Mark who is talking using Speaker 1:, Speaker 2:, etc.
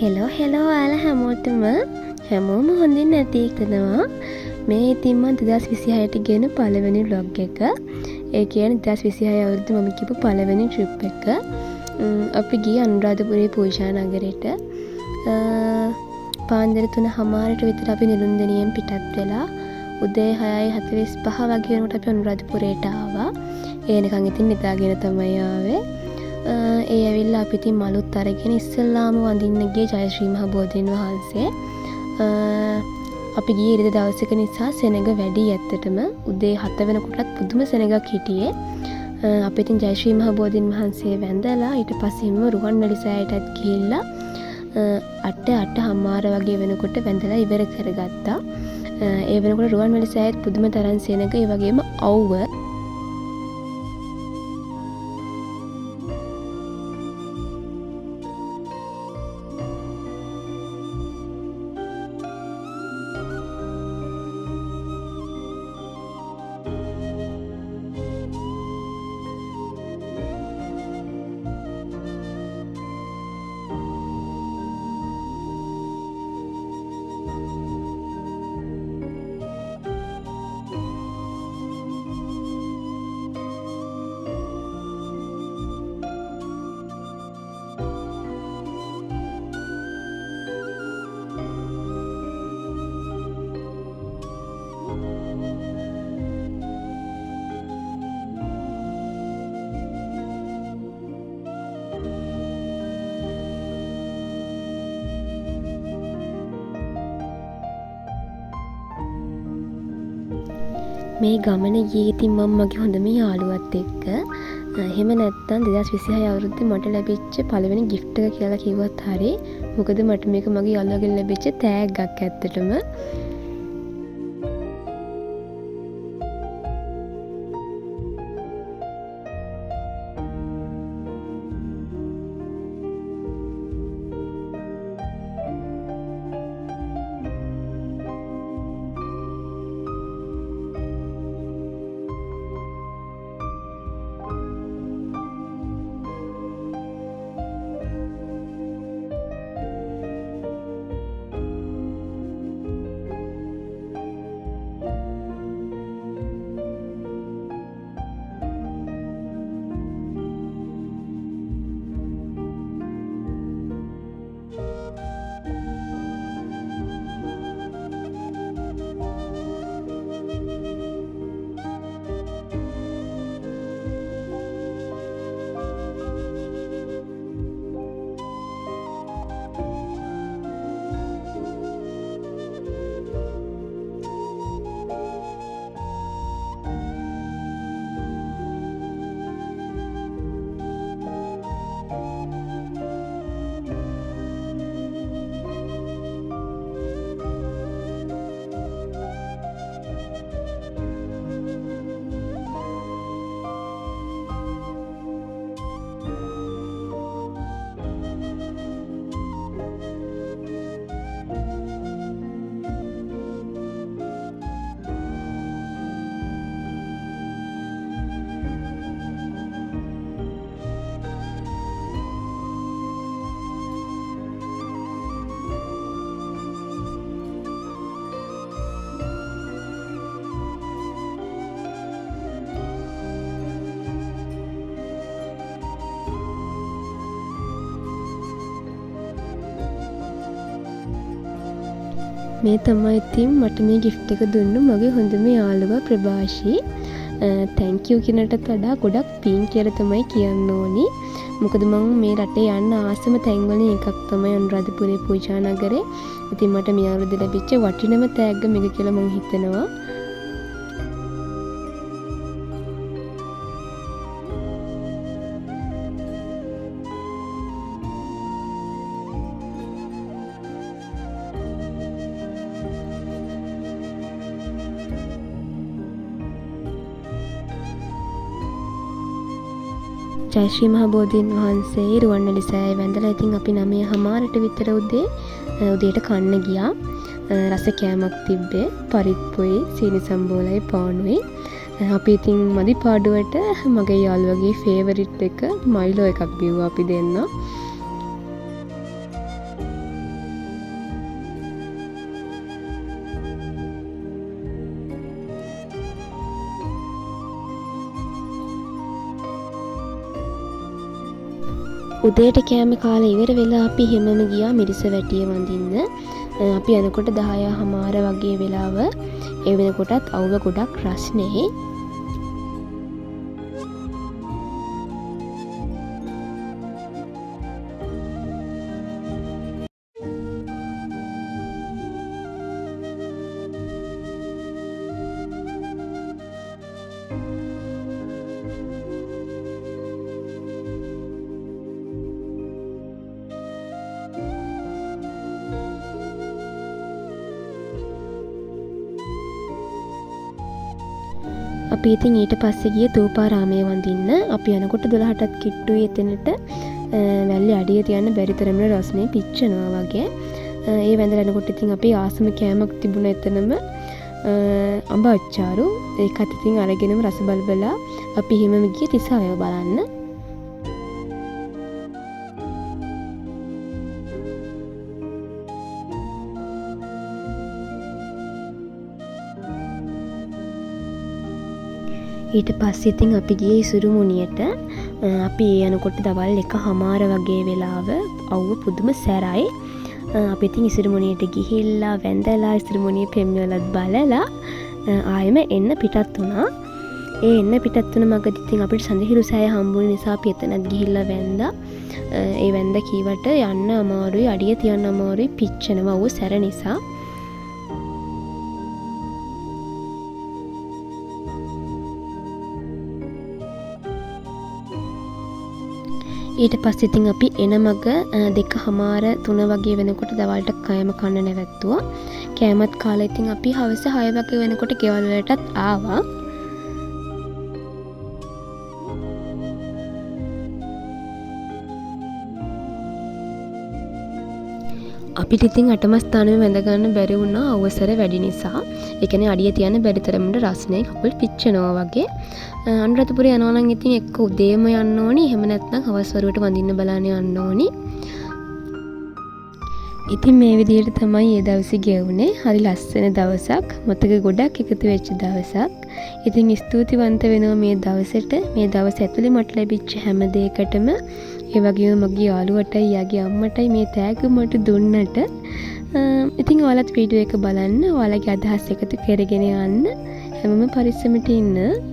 Speaker 1: Hello ඔයාලා හැමෝටම හැමෝම හොඳින් නැති හිතනවා. මේ ඉතින් මම 2026ට ගෙන පළවෙනි vlog එක. ඒ කියන්නේ 2026 අවුරුද්දේ මම ගිහපු පළවෙනි trip එක. අපි ගියේ අනුරාධපුරේ පූජා නගරෙට. පාන්දර 3:00ට විතර අපි නිරුන්දනියෙන් පිටත් වෙලා උදේ 6:45 වගේ වෙනකොට අපි අනුරාධපුරේට ආවා. ඒනකන් ඉතින් නිදාගෙන තමයි ආවේ. ඒ ඇවිල්ලා අපි ඉතින් මලුත් අරගෙන ඉස්සෙල්ලාම වඳින්න ගියේ ජයශ්‍රී මහ බෝධීන් වහන්සේ. අපි ගියේ ඉරිදා දවසක නිසා සෙනඟ වැඩි ඇත්තටම. උදේ 7 වෙනකොටත් පුදුම සෙනඟක් හිටියේ. අපි ඉතින් ජයශ්‍රී මහ බෝධීන් වහන්සේ වැඳලා ඊට පස්සේම රුවන්වැලි සෑයටත් ගිහිල්ලා 8:08 වගේ වෙනකොට වැඳලා ඉවර කරගත්තා. ඒ වෙනකොට රුවන්වැලි සෑයත් පුදුම තරම් සෙනඟ ඒ වගේම අවුව මේ ගමන ගියේ ඉතින් මම මගේ හොඳම යාළුවත් එක්ක. එහෙම නැත්නම් 2026 අවුරුද්දේ මට ලැබිච්ච පළවෙනි gift එක කියලා කිව්වත් හරි. මොකද මට මේක මගේ යාළුවගෙන් ලැබිච්ච තෑග්ගක් ඇත්තටම. මේ තමයි ඉතින් මට මේ gift එක දුන්නු මගේ හොඳම යාළුවා ප්‍රභාෂී. thank you කියනටත් වඩා ගොඩක් පින් කියලා තමයි කියන්න ඕනි. මොකද මම මේ රටේ යන්න ආසම තැන් වලින් එකක් තමයි අනුරාධපුරේ පූජා නගරේ. ඉතින් මට මේ අවුරුද්දේ ලැබිච්ච වටිනම තෑග්ග මේක කියලා මම හිතනවා. ජයශ්‍රී මහ බෝධීන් වහන්සේ රුවන්වැලි සෑය වැඳලා ඉතින් අපි 9:00ට විතර උදේට කන්න ගියා. රස කෑමක් තිබ්බේ පරිප්පුයි සීනි සම්බෝලයි පානුයි. අපි ඉතින් මදි පාඩුවට මගේ යාළුවගේ ෆේවරිට් එක මයිලෝ එකක් බිව්වා අපි දෙන්න. උදේට කෑම කාලා ඉවර වෙලා අපි හැමම ගියා මිරිසවැටිය වඳින්න. අපි යනකොට 10:00 වගේ වෙලාව. ඒ වෙනකොටත් අවුව ගොඩක් රස්නේ. අපි ඉතින් ඊට පස්සේ ගියේ තූපාරාමයේ වඳින්න. අපි යනකොට 12ටත් කිට්ටුයි එතනට වැල්ලේ අඩිය තියන්න බැරි තරමට රස්නේ පිච්චෙනවා වගේ. ඒ වැඳලා යනකොට ඉතින් අපි ආසම කෑමක් තිබුණා එතනම අඹ අච්චාරු. ඒකත් ඉතින් අරගෙනම රස බලබලා අපි හිමම ගියේ තිසාවව බලන්න. ඊට පස්සේ ඉතින් අපි ගියේ ඉසුරුමුණියට. අපි යනකොට දවල් 1:00 වගේ වෙලාව අවුව පුදුම සැරයි. අපි ඉතින් ඉසුරුමුණියට ගිහිල්ලා වැඳලා ඉසුරුමුණියේ පෙම්වලත් බලලා ආයෙම එන්න පිටත් වුණා. ඒ එන්න පිටත් වුණ මගදී ඉතින් අපිට සඳහිරු සෑය හම්බුන නිසා අපි එතනත් ගිහිල්ලා වැඳා. ඒ වැඳ කීවට යන්න අමාරුයි, අඩිය තියන්න අමාරුයි, පිච්චෙනවා අවුව සැර නිසා. ඊට පස්සේ ඉතින් අපි එන මග 2:00 3 වගේ වෙනකොට දවල්ට කෑම කන්න නැවැත්තුවා. කෑමත් කාලා ඉතින් අපි හවස 6 වගේ වෙනකොට ගෙවල් වලටත් ආවා. අපිට ඉතින් 8ම ස්ථානෙම වැඳ ගන්න බැරි වුණා අවසර වැඩි නිසා. ඒ කියන්නේ අඩිය තියන්න බැරි තරමට රස්නේ කකුල් පිච්චෙනවා වගේ. අනුරාධපුර යනවා නම් ඉතින් එක්ක උදේම යන්න ඕනි. එහෙම නැත්නම් හවස් වරුවට වඳින්න බලන්න යන්න ඕනි. ඉතින් මේ විදිහට තමයි ඒ දවසේ ගෙවුනේ. හරි ලස්සන දවසක්. මතක ගොඩක් එකතු වෙච්ච දවසක්. ඉතින් ස්තුතිවන්ත වෙනවා මේ දවසට. මේ දවස් ඇතුලේ මට ලැබිච්ච හැම දෙයකටම. ඒ වගේම මගේ යාළුවටයි යාගේ අම්මටයි මේ තෑග්ග මට දුන්නට. ඉතින් ඔයාලත් වීඩියෝ එක බලන්න. ඔයාලගේ අදහස් එකතු කරගෙන යන්න. හැමෝම පරිස්සමට ඉන්න.